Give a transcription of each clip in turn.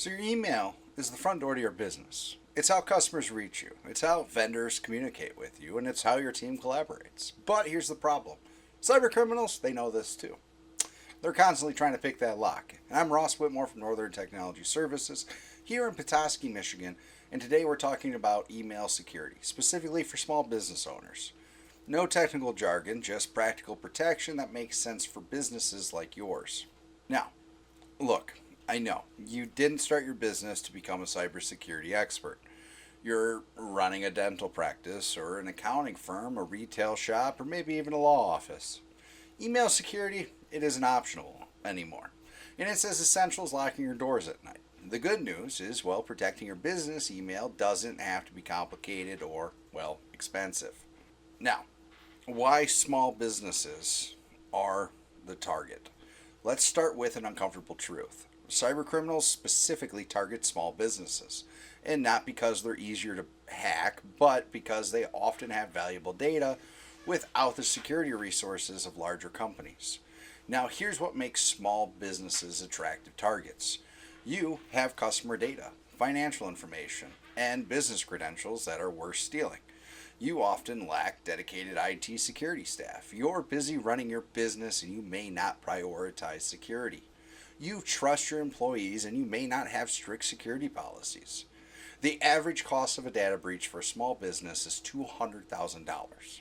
So your email is the front door to your business. It's how customers reach you. It's how vendors communicate with you, and it's how your team collaborates. But here's the problem. Cyber criminals, they know this too. They're constantly trying to pick that lock. And I'm Ross Whitmore from Northern Technology Services here in Petoskey, Michigan, and today we're talking about email security, specifically for small business owners. No technical jargon, just practical protection that makes sense for businesses like yours. Now, look, I know you didn't start your business to become a cybersecurity expert. You're running a dental practice or an accounting firm, a retail shop, or maybe even a law office. Email security, it isn't optional anymore. And it's as essential as locking your doors at night. The good news is, well, protecting your business email doesn't have to be complicated or, well, expensive. Now, why small businesses are the target? Let's start with an uncomfortable truth. Cybercriminals specifically target small businesses, and not because they're easier to hack, but because they often have valuable data without the security resources of larger companies. Now, here's what makes small businesses attractive targets. You have customer data, financial information, and business credentials that are worth stealing. You often lack dedicated IT security staff. You're busy running your business and you may not prioritize security. You trust your employees and you may not have strict security policies. The average cost of a data breach for a small business is $200,000.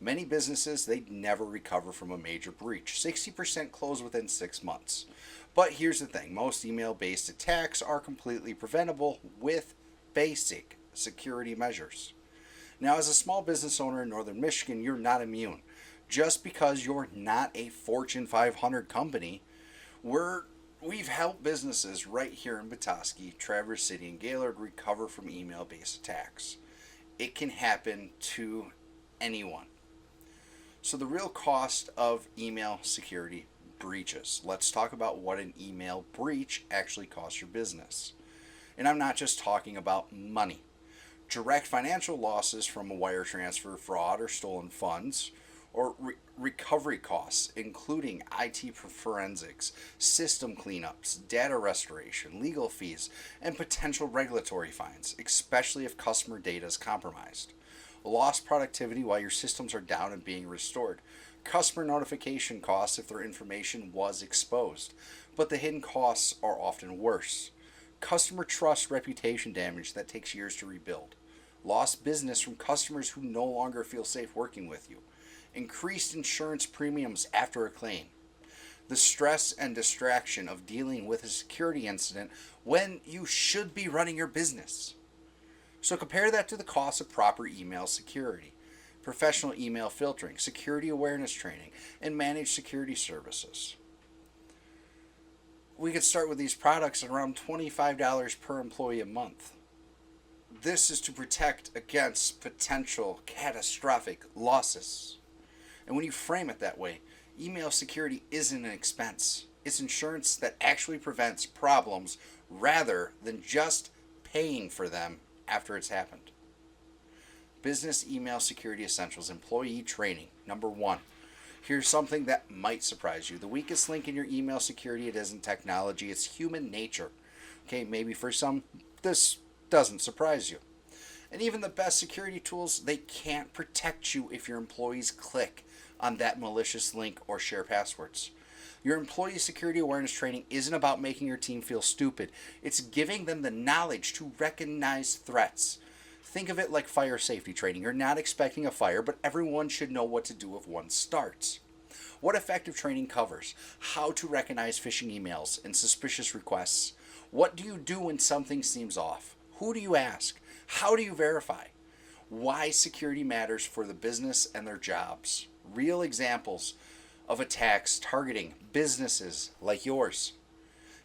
Many businesses, they never recover from a major breach. 60% close within 6 months. But here's the thing, most email-based attacks are completely preventable with basic security measures. Now, as a small business owner in northern Michigan, you're not immune. Just because you're not a Fortune 500 company, we've helped businesses right here in Petoskey, Traverse City, and Gaylord recover from email-based attacks. It can happen to anyone. So the real cost of email security breaches. Let's talk about what an email breach actually costs your business. And I'm not just talking about money. Direct financial losses from a wire transfer fraud or stolen funds, or recovery costs, including IT forensics, system cleanups, data restoration, legal fees, and potential regulatory fines, especially if customer data is compromised. Lost productivity while your systems are down and being restored. Customer notification costs if their information was exposed, but the hidden costs are often worse. Customer trust reputation damage that takes years to rebuild. Lost business from customers who no longer feel safe working with you. Increased insurance premiums after a claim. The stress and distraction of dealing with a security incident when you should be running your business. So compare that to the cost of proper email security, professional email filtering, security awareness training, and managed security services. We could start with these products at around $25 per employee a month. This is to protect against potential catastrophic losses. And when you frame it that way, email security isn't an expense. It's insurance that actually prevents problems rather than just paying for them after it's happened. Business email security essentials, employee training. Number 1. Here's something that might surprise you. The weakest link in your email security, it isn't technology, it's human nature. Okay, maybe for some, this doesn't surprise you. And even the best security tools, they can't protect you if your employees click on that malicious link or share passwords. Your employee security awareness training isn't about making your team feel stupid. It's giving them the knowledge to recognize threats. Think of it like fire safety training. You're not expecting a fire, but everyone should know what to do if one starts. What effective training covers? How to recognize phishing emails and suspicious requests. What do you do when something seems off? Who do you ask? How do you verify? Why security matters for the business and their jobs. Real examples of attacks targeting businesses like yours.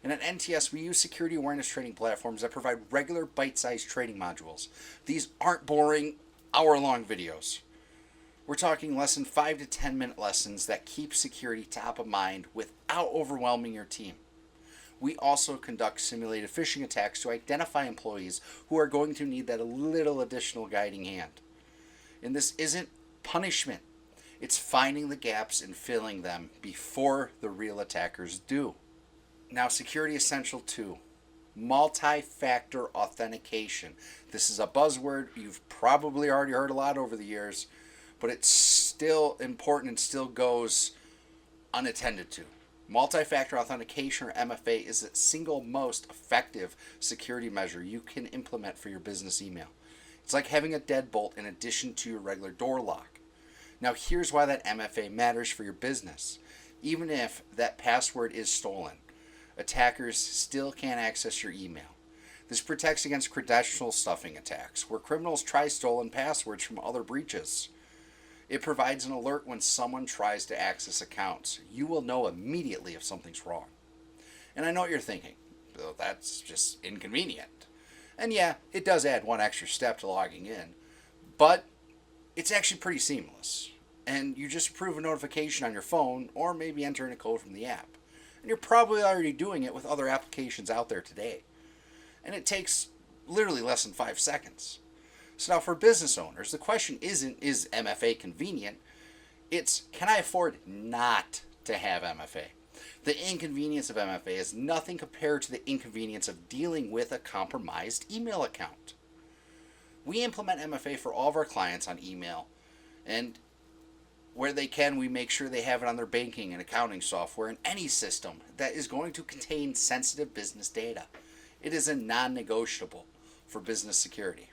And at NTS, we use security awareness training platforms that provide regular bite-sized training modules. These aren't boring, hour-long videos. We're talking less than 5 to 10 minute lessons that keep security top of mind without overwhelming your team. We also conduct simulated phishing attacks to identify employees who are going to need that a little additional guiding hand. And this isn't punishment. It's finding the gaps and filling them before the real attackers do. Now, security essential 2. Multi-factor authentication. This is a buzzword you've probably already heard a lot over the years, but it's still important and still goes unattended to. Multi-factor authentication, or MFA, is the single most effective security measure you can implement for your business email. It's like having a deadbolt in addition to your regular door lock. Now here's why that MFA matters for your business. Even if that password is stolen, attackers still can't access your email. This protects against credential stuffing attacks, where criminals try stolen passwords from other breaches. It provides an alert when someone tries to access accounts. You will know immediately if something's wrong. And I know what you're thinking, well, that's just inconvenient. And yeah, it does add one extra step to logging in, but it's actually pretty seamless. And you just approve a notification on your phone, or maybe enter in a code from the app. And you're probably already doing it with other applications out there today. And it takes literally less than 5 seconds. So now for business owners, the question isn't, is MFA convenient? It's, can I afford not to have MFA? The inconvenience of MFA is nothing compared to the inconvenience of dealing with a compromised email account. We implement MFA for all of our clients on email, and where they can, we make sure they have it on their banking and accounting software and any system that is going to contain sensitive business data. It is a non-negotiable for business security.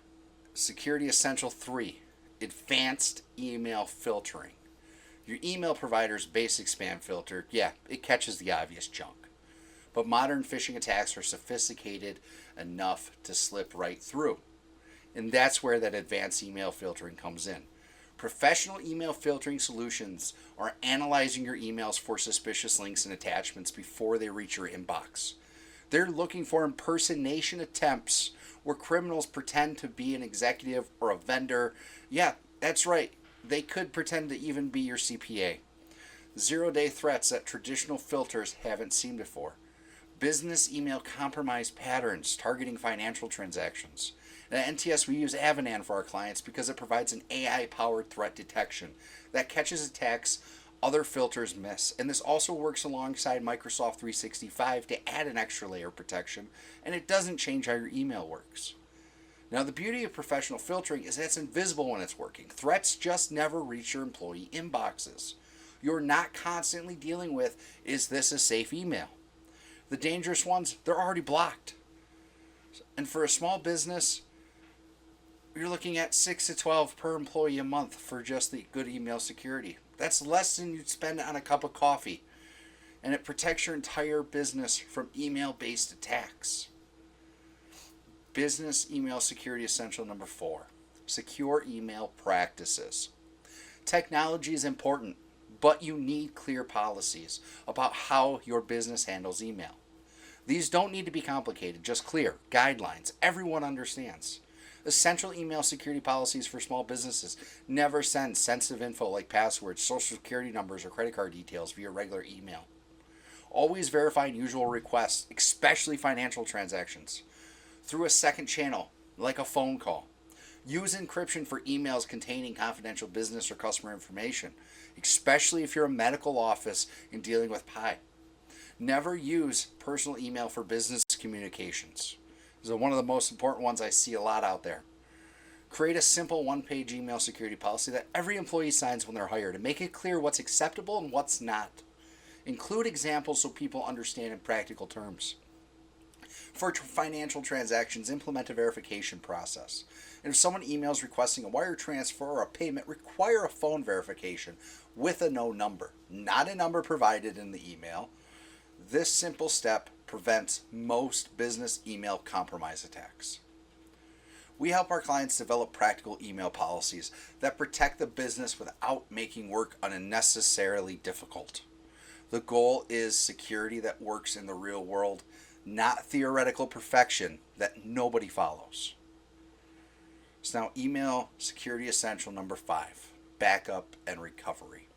Security Essential 3, Advanced Email Filtering. Your email provider's basic spam filter, yeah, it catches the obvious junk. But modern phishing attacks are sophisticated enough to slip right through. And that's where that advanced email filtering comes in. Professional email filtering solutions are analyzing your emails for suspicious links and attachments before they reach your inbox. They're looking for impersonation attempts where criminals pretend to be an executive or a vendor. Yeah, that's right. They could pretend to even be your CPA. Zero-day threats that traditional filters haven't seen before. Business email compromise patterns targeting financial transactions. At NTS, we use Avanan for our clients because it provides an AI-powered threat detection that catches attacks other filters miss. And this also works alongside Microsoft 365 to add an extra layer of protection, and it doesn't change how your email works. Now, the beauty of professional filtering is that it's invisible when it's working. Threats just never reach your employee inboxes. You're not constantly dealing with, is this a safe email? The dangerous ones, they're already blocked. And for a small business, you're looking at 6 to 12 per employee a month for just the good email security. That's less than you'd spend on a cup of coffee. And it protects your entire business from email-based attacks. Business Email Security Essential number 4. Secure email practices. Technology is important, but you need clear policies about how your business handles email. These don't need to be complicated, just clear guidelines everyone understands. Essential email security policies for small businesses: never send sensitive info like passwords, social security numbers, or credit card details via regular email. Always verify unusual requests, especially financial transactions, through a second channel, like a phone call. Use encryption for emails containing confidential business or customer information, especially if you're a medical office and dealing with PI. Never use personal email for business communications. This is one of the most important ones I see a lot out there. Create a simple one-page email security policy that every employee signs when they're hired and make it clear what's acceptable and what's not. Include examples so people understand in practical terms. For financial transactions, implement a verification process. And if someone emails requesting a wire transfer or a payment, require a phone verification with a no number, not a number provided in the email. This simple step prevents most business email compromise attacks. We help our clients develop practical email policies that protect the business without making work unnecessarily difficult. The goal is security that works in the real world, not theoretical perfection that nobody follows. So now, email security essential number 5, backup and recovery.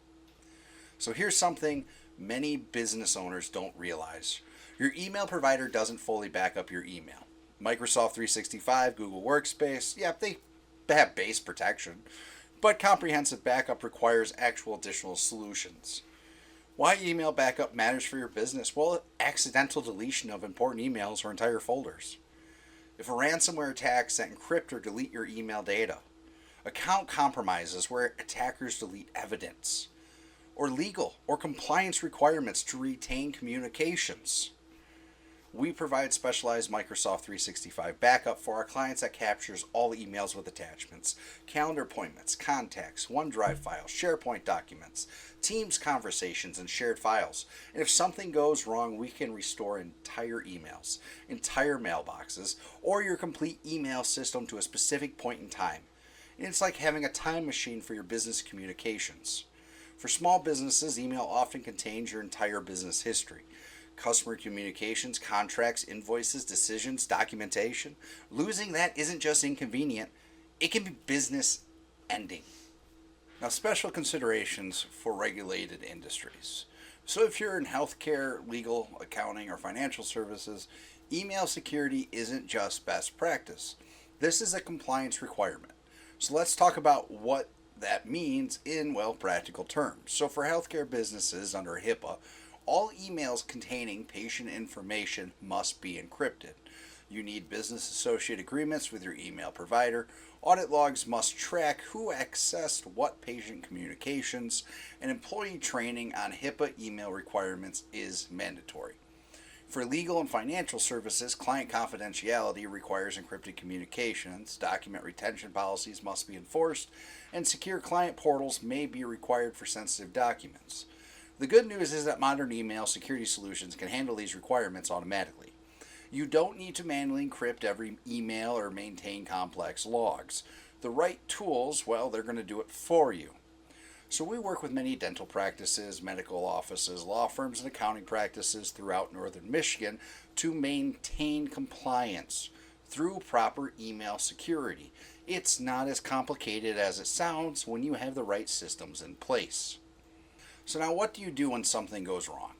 So here's something many business owners don't realize. Your email provider doesn't fully back up your email. Microsoft 365, Google Workspace, yeah, they have base protection, but comprehensive backup requires actual additional solutions. Why email backup matters for your business? Well, accidental deletion of important emails or entire folders. If a ransomware attack sent encrypt or delete your email data. Account compromises where attackers delete evidence. Or legal or compliance requirements to retain communications. We provide specialized Microsoft 365 backup for our clients that captures all emails with attachments, calendar appointments, contacts, OneDrive files, SharePoint documents, Teams conversations, and shared files. And if something goes wrong, we can restore entire emails, entire mailboxes, or your complete email system to a specific point in time. And it's like having a time machine for your business communications. For small businesses, email often contains your entire business history. Customer communications, contracts, invoices, decisions, documentation. Losing that isn't just inconvenient, it can be business ending. Now, special considerations for regulated industries. So, if you're in healthcare, legal, accounting, or financial services, email security isn't just best practice. This is a compliance requirement. So, let's talk about what that means in, well, practical terms. So, for healthcare businesses under HIPAA, all emails containing patient information must be encrypted. You need business associate agreements with your email provider. Audit logs must track who accessed what patient communications, and employee training on HIPAA email requirements is mandatory. For legal and financial services, client confidentiality requires encrypted communications, document retention policies must be enforced, and secure client portals may be required for sensitive documents. The good news is that modern email security solutions can handle these requirements automatically. You don't need to manually encrypt every email or maintain complex logs. The right tools, well, they're going to do it for you. So we work with many dental practices, medical offices, law firms, and accounting practices throughout northern Michigan to maintain compliance through proper email security. It's not as complicated as it sounds when you have the right systems in place. So now what do you do when something goes wrong?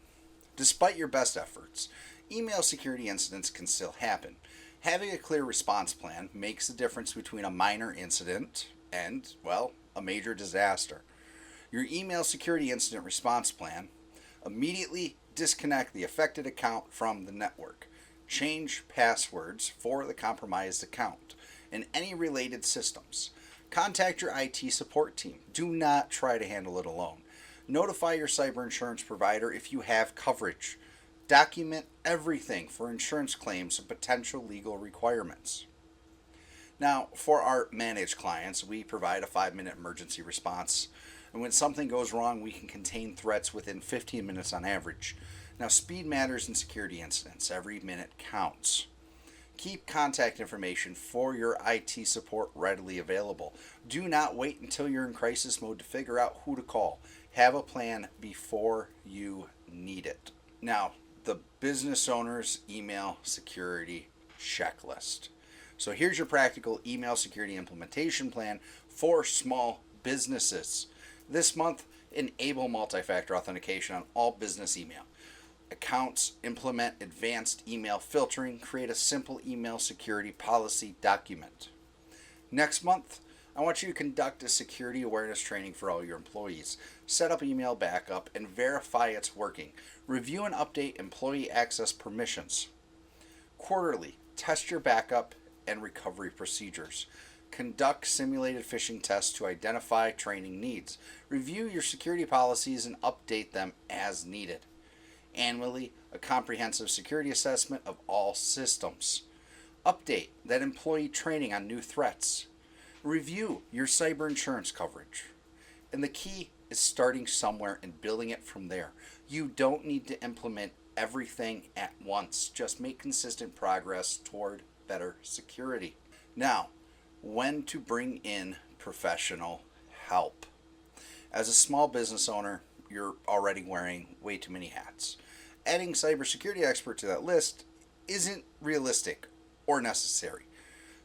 Despite your best efforts, email security incidents can still happen. Having a clear response plan makes the difference between a minor incident and, well, a major disaster. Your email security incident response plan: immediately disconnect the affected account from the network. Change passwords for the compromised account and any related systems. Contact your IT support team. Do not try to handle it alone. Notify your cyber insurance provider if you have coverage. Document everything for insurance claims and potential legal requirements. Now, for our managed clients, we provide a 5-minute emergency response. And when something goes wrong, we can contain threats within 15 minutes on average. Now, speed matters in security incidents. Every minute counts. Keep contact information for your IT support readily available. Do not wait until you're in crisis mode to figure out who to call. Have a plan before you need it. Now, the business owner's email security checklist. So here's your practical email security implementation plan for small businesses. This month, enable multi-factor authentication on all business email accounts, implement advanced email filtering, create a simple email security policy document. Next month, I want you to conduct a security awareness training for all your employees. Set up email backup and verify it's working. Review and update employee access permissions. Quarterly, test your backup and recovery procedures. Conduct simulated phishing tests to identify training needs. Review your security policies and update them as needed. Annually, a comprehensive security assessment of all systems. Update that employee training on new threats. Review your cyber insurance coverage. And the key is starting somewhere and building it from there. You don't need to implement everything at once. Just make consistent progress toward better security. Now, when to bring in professional help. As a small business owner, you're already wearing way too many hats. Adding cybersecurity expert to that list isn't realistic or necessary.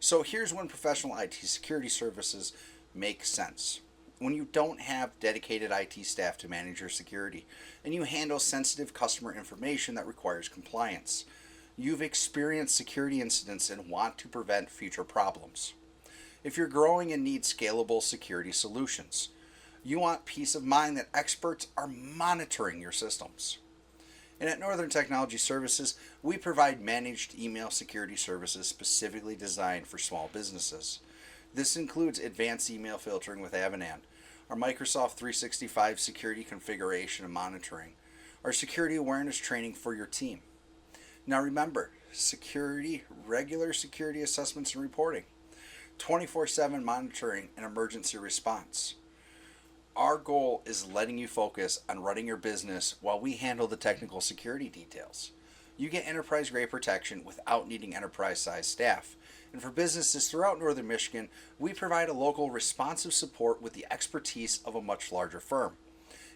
So here's when professional IT security services make sense. When you don't have dedicated IT staff to manage your security, and you handle sensitive customer information that requires compliance. You've experienced security incidents and want to prevent future problems. If you're growing and need scalable security solutions. You want peace of mind that experts are monitoring your systems. And at Northern Technology Services, we provide managed email security services specifically designed for small businesses. This includes advanced email filtering with Avanan, our Microsoft 365 security configuration and monitoring, our security awareness training for your team. Now remember, regular security assessments and reporting, 24/7 monitoring and emergency response. Our goal is letting you focus on running your business while we handle the technical security details. You get enterprise-grade protection without needing enterprise-sized staff. And for businesses throughout Northern Michigan, we provide a local responsive support with the expertise of a much larger firm.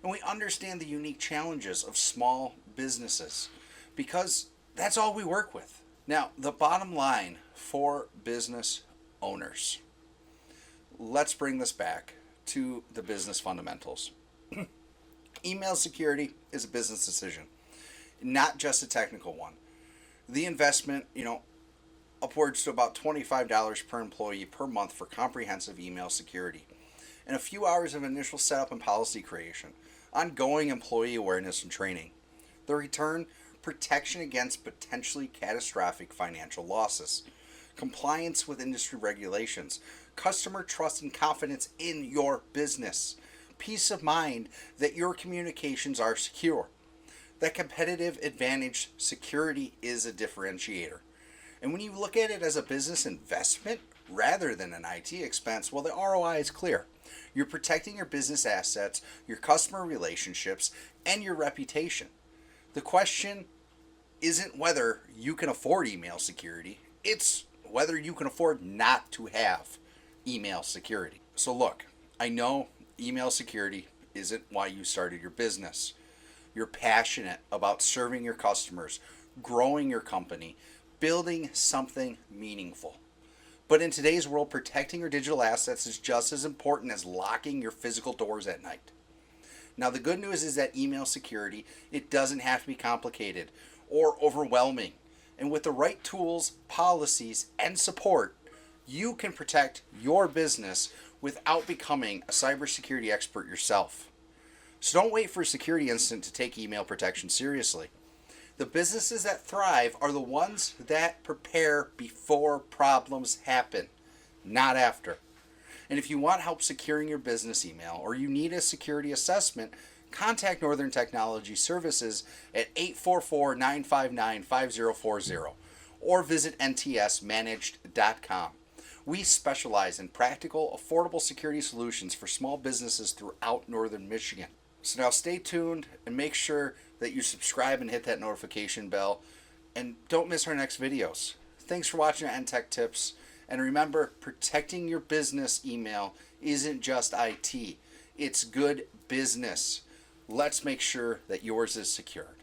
And we understand the unique challenges of small businesses because that's all we work with. Now, the bottom line for business owners, let's bring this back to the business fundamentals. Email security is a business decision, not just a technical one. The investment, upwards to about $25 per employee per month for comprehensive email security, and a few hours of initial setup and policy creation, ongoing employee awareness and training. The return, protection against potentially catastrophic financial losses, compliance with industry regulations, customer trust and confidence in your business, peace of mind that your communications are secure. That competitive advantage, security is a differentiator. And when you look at it as a business investment rather than an IT expense, well, the ROI is clear. You're protecting your business assets, your customer relationships, and your reputation. The question isn't whether you can afford email security, it's whether you can afford not to have email security. So look, I know email security isn't why you started your business. You're passionate about serving your customers, growing your company, building something meaningful. But in today's world, protecting your digital assets is just as important as locking your physical doors at night. Now, the good news is that email security, it doesn't have to be complicated or overwhelming. And with the right tools, policies, and support, you can protect your business without becoming a cybersecurity expert yourself. So don't wait for a security incident to take email protection seriously. The businesses that thrive are the ones that prepare before problems happen, not after. And if you want help securing your business email or you need a security assessment, contact Northern Technology Services at 844-959-5040 or visit ntsmanaged.com. We specialize in practical, affordable security solutions for small businesses throughout Northern Michigan. So now stay tuned and make sure that you subscribe and hit that notification bell. And don't miss our next videos. Thanks for watching NTech Tips. And remember, protecting your business email isn't just IT. It's good business. Let's make sure that yours is secure.